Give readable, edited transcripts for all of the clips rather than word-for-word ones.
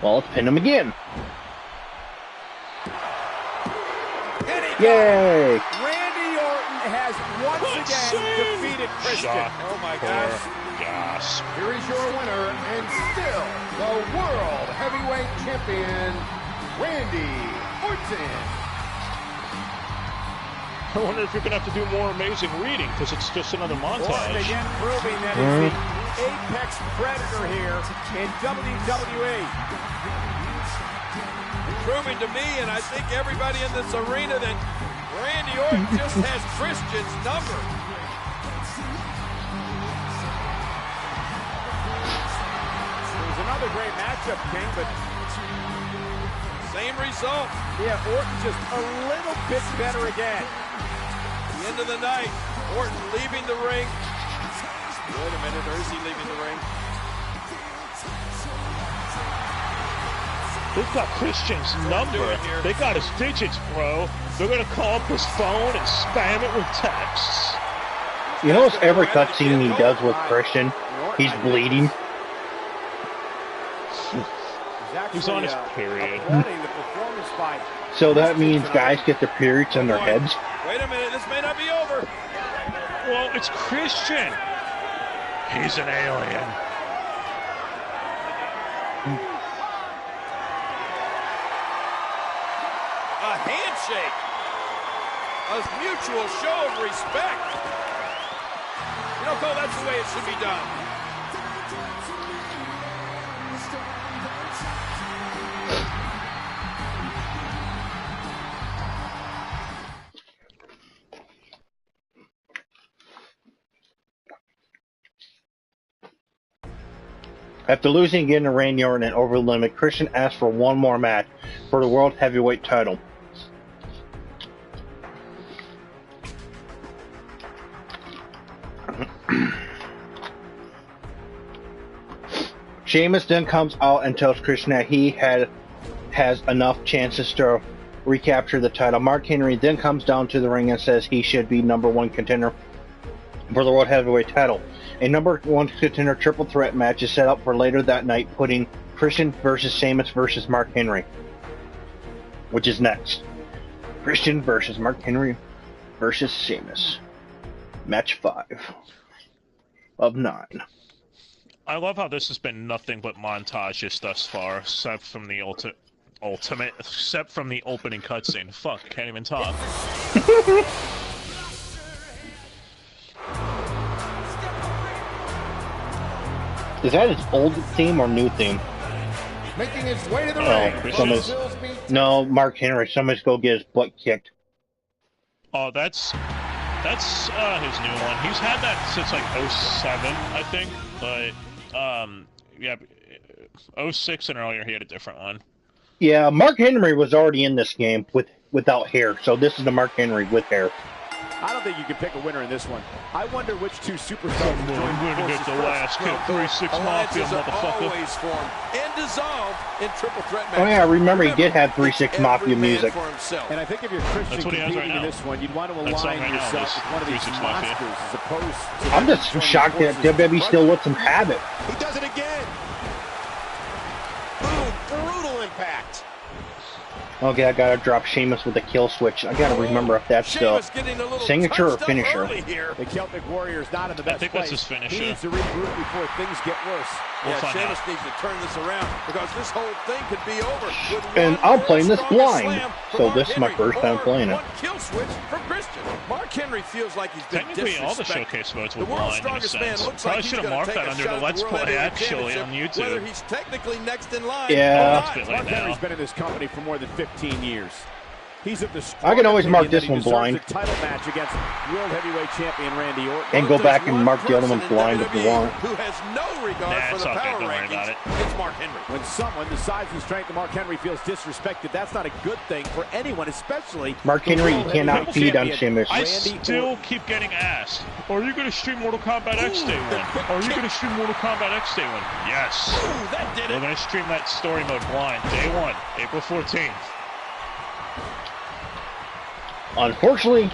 Well, let's pin him again. Yay! Randy Orton has once again defeated Christian. Oh my gosh. Here is your winner and still the World Heavyweight Champion, Randy Orton. I wonder if you're going to have to do more amazing reading because it's just another montage. Orton again proving that he's the apex predator here in WWE. Proving to me, and I think everybody in this arena, that Randy Orton just has Christian's number. It was another great matchup, King, but same result. Yeah, Orton just a little bit better again. The end of the night, Orton leaving the ring. Wait a minute, or is he leaving the ring? They've got Christian's number. They got his digits, bro. They're going to call up his phone and spam it with texts. You notice every cutscene he does with Christian, he's bleeding. He's on his period. So that means guys get their periods on their heads? Wait a minute, this may not be over. Well, it's Christian. He's an alien. A handshake. A mutual show of respect. You know, Cole, that's the way it should be done. After losing again to Randy Orton and over the limit, Christian asked for one more match for the World Heavyweight title. Sheamus then comes out and tells Christian that he has enough chances to recapture the title. Mark Henry then comes down to the ring and says he should be #1 contender for the World Heavyweight title. A #1 contender triple threat match is set up for later that night, putting Christian versus Sheamus versus Mark Henry, which is next. Christian versus Mark Henry versus Sheamus. Match 5 of 9. I love how this has been nothing but montages thus far, except from the except from the opening cutscene. Fuck, can't even talk. Is that his old theme or new theme? Making his way to the ring. No, Mark Henry. Somebody's go get his butt kicked. Oh, that's his new one. He's had that since like 07, I think. But yeah, 06 and earlier he had a different one. Yeah, Mark Henry was already in this game without hair, so this is the Mark Henry with hair. I don't think you can pick a winner in this one. I wonder which two superstars will join forces the last kill. 3-6 Mafia, motherfucker. Always formed and dissolved in triple threat matches. Oh yeah, remember he did have 3-6 Mafia music. And I think if you're Christian competing in this one, you'd want to align yourself with one of these monsters as opposed to... I'm just shocked that WWE still lets him have it. He does it again. Boom, brutal impact. Okay, I gotta drop Sheamus with a kill switch. I gotta remember if that's the signature or finisher. The Celtic Warrior's not in the best I think place. that's his finisher. He needs to regroup before things get worse. We'll Sheamus needs to turn this around because this whole thing could be over. And I'm playing this blind, so this is my first time playing it. One kill switch from Christian. Mark Henry feels like he's been Technically, all the showcase modes were blind in a sense. Probably should have marked that under the Let's Play actually on YouTube. Whether he's technically next in line. Yeah. Mark Henry's been in this company for more than 15 years. He's of the I can always mark this one blind. Title match against World Heavyweight Champion Randy Orton. And go back and mark the other one blind if you want. Who has no regard for the power rankings. It's Mark Henry. When someone the size and strength of Mark Henry feels disrespected, that's not a good thing for anyone, especially Mark Henry. You cannot feed on Sheamus. I still keep getting asked, are you going to stream Mortal Kombat X Day 1? Are you going to stream Mortal Kombat X Day 1? Yes. That did it. We're going to stream that story mode blind. Day 1, April 14th. Unfortunately,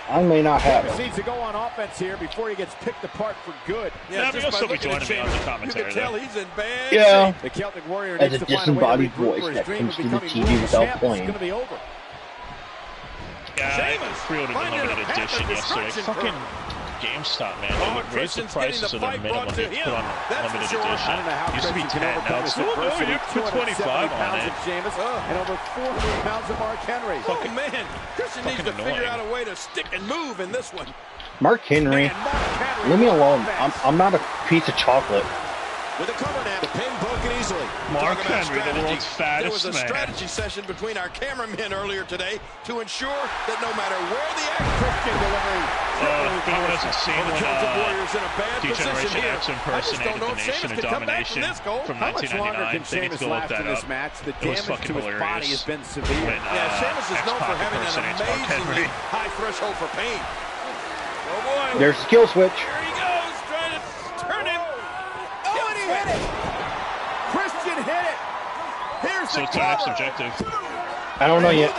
I may not have Sheamus it. needs to go on offense here before he gets picked apart for good. Yeah, but he'll still be joining me on the commentary. You can tell he's in bad Yeah. shape. The Celtic Warrior As needs a to find a way to disembodied regroup voice for his that dream comes of to the becoming TV world without champ. playing. It's going to be over. Yeah, I Sheamus pre-ordered the finding limited a path edition of yesterday. destruction Fucking for GameStop, man. Oh, They would raise the Christian's getting prices the of their fight minimum brought they to him. put on That's for limited sure. edition. I don't know how Used to be Christian 10, can now overcome it's his adversity. you put 25 on pounds it. of Sheamus and over 400 pounds of Mark Henry. Oh, man. Christian needs to figure annoying. out a way to stick and move in this one. Mark Henry, Man, Mark Henry, leave me what alone. offense. I'm not a piece of chocolate. With a cover now, the pin broken easily. Mark Talk about Henry, the strategy. world's fattest There was a man. strategy session between our cameramen earlier today to ensure that no matter where the action Christian delivering. If anyone hasn't seen the when Celtic Warriors in a bad position Degeneration here. X I just impersonated don't know the if Nation Sheamus of can come back from Domination this, Cole. from How much longer 1999. can They need Sheamus to look last in that this up. match? The It was damage fucking to his body hilarious. has been severe. When, Yeah, Sheamus is known for X-Pac having an impersonates Mark amazingly Henry. high threshold for pain. Oh boy. There's a skill switch. Here he goes, trying to turn him. Oh, and he hit it. Christian hit it. Here's So the it's our next cover. objective. I don't know yet.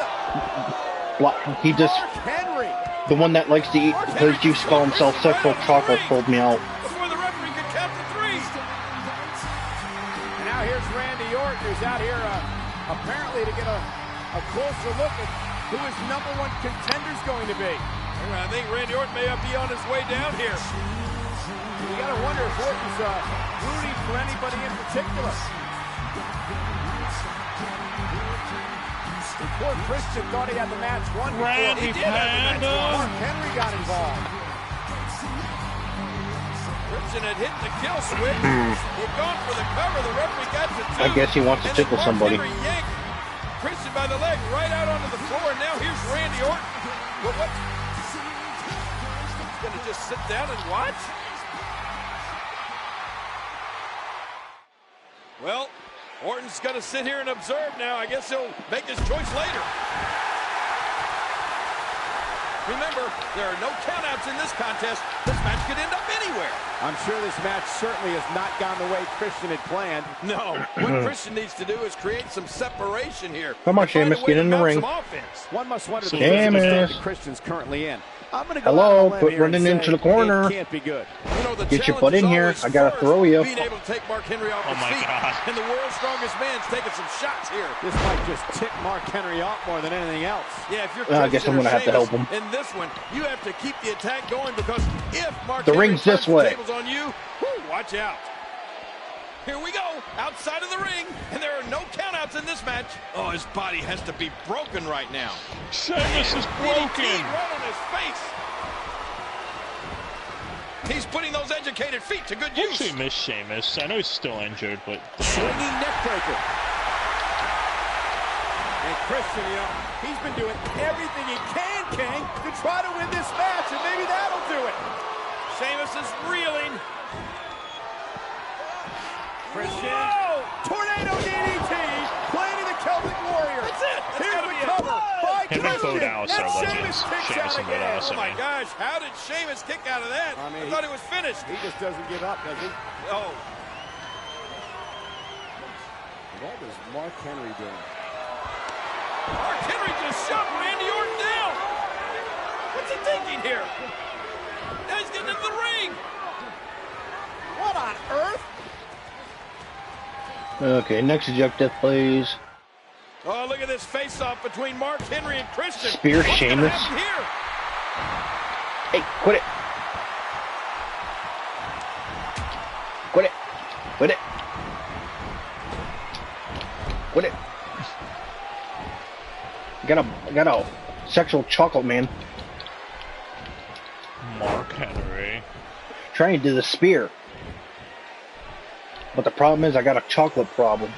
He just, Mark Henry. the one that likes to eat his juice, call himself sexual chocolate, pulled me out. Before the referee could count to three. And now here's Randy Orton, who's out here apparently to get a closer look at who his #1 contender's going to be. I think Randy Orton may be on his way down here. You got to wonder if Orton's rooting for anybody in particular. Poor Christian thought he had the match won before. Randy He did have the match won. Panda. Mark Henry got involved. Christian had hit the kill switch. He'd gone for the cover. The referee got to two. I guess he wants to And then tickle Mark somebody. Henry yanked Christian by the leg right out onto the floor. And now here's Randy Orton. What? He's going to just sit down and watch? Well, Orton's going to sit here and observe now. I guess he'll make his choice later. Remember, there are no countouts in this contest. This match could end up anywhere. I'm sure this match certainly has not gone the way Christian had planned. No, what Christian needs to do is create some separation here. Come on, Find a Sheamus, way get to in the mount ring. some offense. One must wonder the Sheamus. state that Christian's currently in. I'm going to go Hello, out on a limb quit here and running say into the corner. It can't be good. You know, the Get your challenge butt in is here. always I gotta first throw you. being able to take Mark Henry off Oh his my feet. God. And the world's strongest man's taking some shots here. This might just tick Mark Henry off more than anything else. Yeah, if you're I guess I'm Christian or gonna have to help Sheamus him. in this one, you have to keep the attack going because if Mark The Henry ring's this turns the way. tables on you, watch out. Here we go, outside of the ring, and there are no countouts in this match. Oh, his body has to be broken right now. Sheamus is DDT broken. right on his face. He's putting those educated feet to good I use. actually miss Sheamus. I know he's still injured, but Swinging neckbreaker. And Christian, you know, he's been doing everything he can, King, to try to win this match, and maybe that'll do it. Sheamus is reeling. Christian. Whoa! Tornado DDT, playing the Celtic Warrior. That's it. That's Here's gotta the be it. cover by him and Bo Christian. Dallas And are legends. Sheamus kicks Sheamus out and Bo again. Dallas. Oh my gosh, how did Sheamus kick out of that? I mean, I thought he was finished. He just doesn't give up, does he? Oh, What was Mark Henry doing? Mark Henry just shoved Randy Orton down. What's he thinking here? Now he's getting into the ring. What on earth? Okay, next objective, please. Oh, look at this face-off between Mark Henry and Christian. Spear What's gonna Sheamus. happen here? Hey, quit it. Quit it. Quit it. Quit it. Got a sexual chocolate man Mark Henry. trying to do the spear. But the problem is I got a chocolate problem.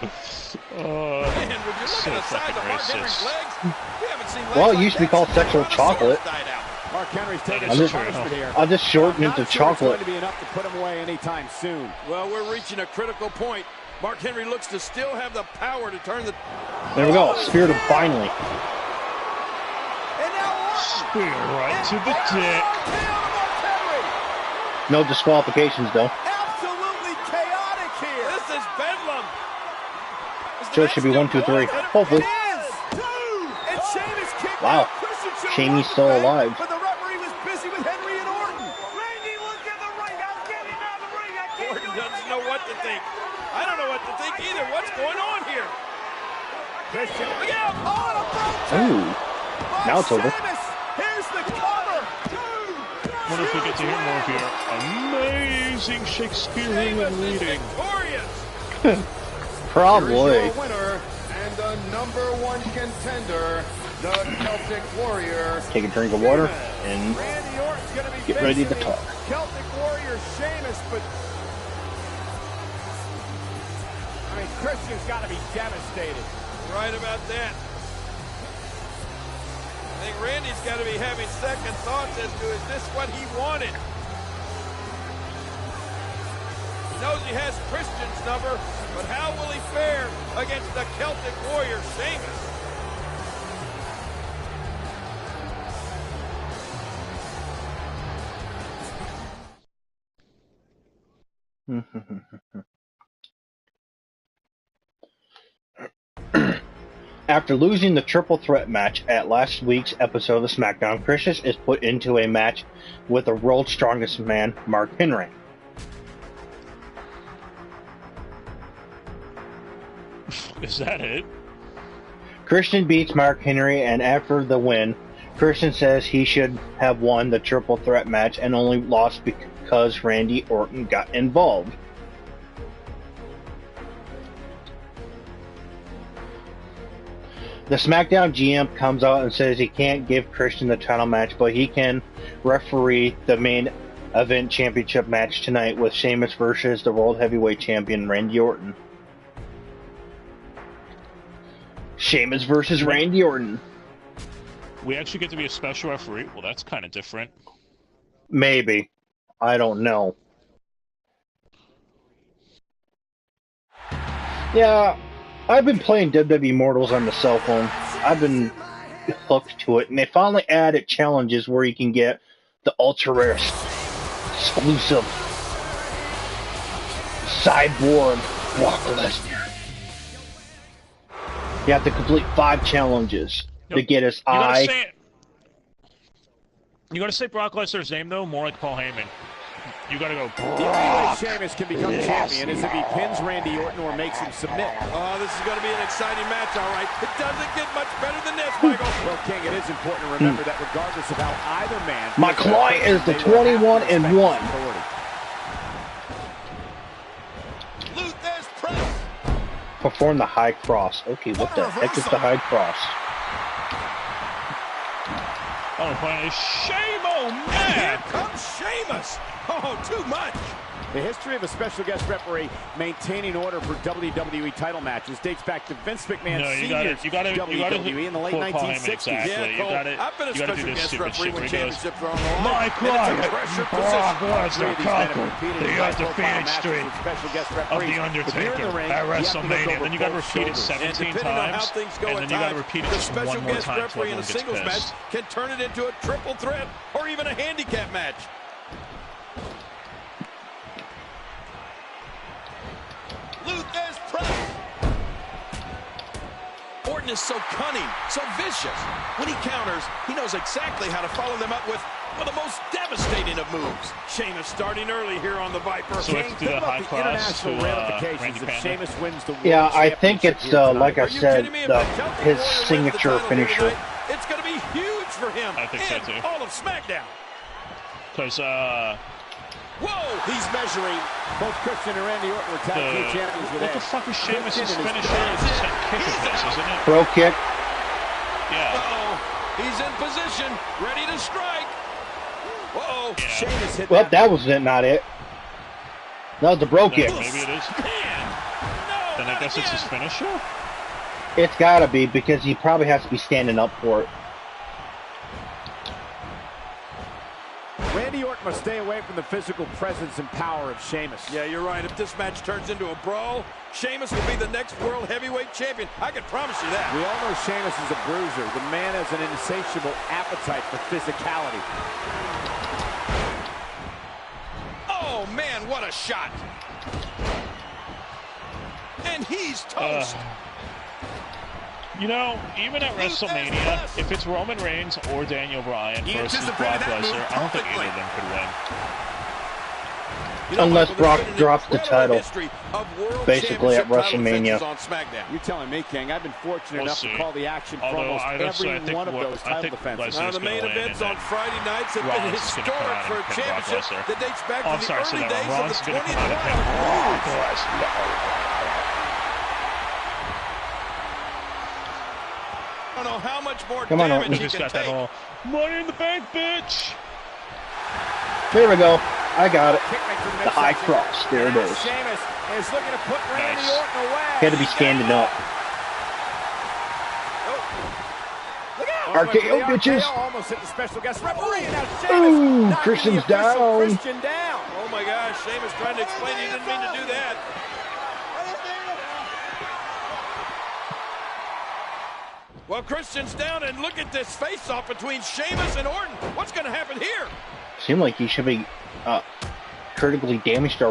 Man, would you look So at the size fucking of Mark Henry's racist. legs? We haven't seen legs Well, it like used to be that called since the sexual Brontosaurus chocolate. died out. Mark Henry's taking That some is true. punishment here. I'll just shorten it Not to sure it's going chocolate. to be enough to put him away anytime soon. Well, we're reaching a critical point. Mark Henry looks to still have the power to turn the... There we go. Spear to finally. And now Orton. Spear right to the dick. KO to Mark Henry. No disqualifications though. Absolutely chaotic here. This is bedlam. Is the So it match should be still 1, 2, 3. going? Hopefully. It is. 2. And Wow. Shamey's still alive. But the referee was busy with Henry and Orton. Randy, look at the ring. I'm getting out of the ring. I can't Orton do doesn't anything. know what to think. I don't know what to think either. What's going on here? Christian. Look out! Oh, a broke Ooh. Now it's over. Sheamus. Here's the cover. I wonder if we get to hear more of your amazing Shakespearean reading. Victorious! Probably. Here's your winner and the #1 contender, the Celtic Warrior. Take a drink of water and Randy Orton's gonna be get ready to facing talk. Celtic Warrior Sheamus, but I mean, Christian's got to be devastated. Right about that. I think Randy's got to be having second thoughts as to is this what he wanted? He knows he has Christian's number, but how will he fare against the Celtic Warrior Sheamus? After losing the triple threat match at last week's episode of SmackDown, Christian is put into a match with the world's strongest man, Mark Henry. Is that it? Christian beats Mark Henry, and after the win, Christian says he should have won the triple threat match and only lost because Randy Orton got involved. The SmackDown GM comes out and says he can't give Christian the title match, but he can referee the main event championship match tonight with Sheamus versus the World Heavyweight Champion Randy Orton. Sheamus versus Randy Orton. We actually get to be a special referee? Well, that's kind of different. Maybe. I don't know. Yeah, I've been playing WWE Mortals on the cell phone. I've been hooked to it, and they finally added challenges where you can get the ultra rare exclusive Cyborg Brock Lesnar. You have to complete 5 challenges to get his eye. You gotta say Brock Lesnar's name though, more like Paul Heyman. You gotta go. The only way Sheamus can become champion is if he pins Randy Orton or makes him submit. Oh, this is going to be an exciting match, all right. It doesn't get much better than this, Michael. Well, King, it is important to remember that regardless of how either man... My client is the 21-1. Luther's press. Perform the high cross. Okay, what the heck is the high cross? Oh, playing shame, oh man! Here comes Sheamus. Oh, too much. The history of a special guest referee maintaining order for WWE title matches dates back to Vince McMahon Sr.'s WWE in the late 1960s. Exactly. Yeah, Cole, I've been a special guest referee when championships are on the line. My client, Brock Lesnar, conquered the undefeated streak of The Undertaker at WrestleMania. Then you got to repeat it 17 times, and then you got to repeat it just one more time before everyone gets pissed. Can turn it into a triple threat or even a handicap match. Luther's press. Orton is so cunning, so vicious. When he counters, he knows exactly how to follow them up with the most devastating of moves. Sheamus starting early here on the Viper. So we have to do the high cross to Randy Sheamus wins the Yeah, I think it's, like I said, his signature finisher. It's going to be huge for him. I think so too. All of SmackDown. Because, whoa! He's measuring. Both Christian and Randy Orton were tag team champions with what the fuck is Sheamus' finisher? It's just a kick of this, isn't it? Pro kick. Yeah. Uh-oh. He's in position, ready to strike. Whoa! Yeah. Sheamus hit Well, that was not it. That was the bro kick. Maybe it is. Man! No, Then I guess it's his finisher? It's gotta be, because he probably has to be standing up for it. Randy Orton must stay away from the physical presence and power of Sheamus. Yeah, you're right. If this match turns into a brawl, Sheamus will be the next World Heavyweight Champion. I can promise you that. We all know Sheamus is a bruiser. The man has an insatiable appetite for physicality. Oh, man, what a shot. And he's toast. You know, even at WrestleMania, if it's Roman Reigns or Daniel Bryan versus Brock Lesnar, I don't think either of them could win. You know, Unless Michael, Brock drops the title, basically at WrestleMania. You're telling me, King, I've been fortunate enough to call the action for almost every one of those title defenses. Now, the main events on Friday nights have been historic for a championship that dates back to the early days of the 20th I don't know how much more damage he just can got that take. whole money in the bank, bitch. There we go. I got it. The high cross. There it is. Sheamus is looking to put Randy Nice. Orton away. Had to be standing up. RKO, bitches. Almost hit the special guest referee. And now Sheamus Ooh, knocking Christian's the official down. Christian down. Oh my gosh, Sheamus trying to explain he didn't mean to do that. Well, Christian's down, and look at this face-off between Sheamus and Orton. What's going to happen here? Seemed like he should be critically damaged already.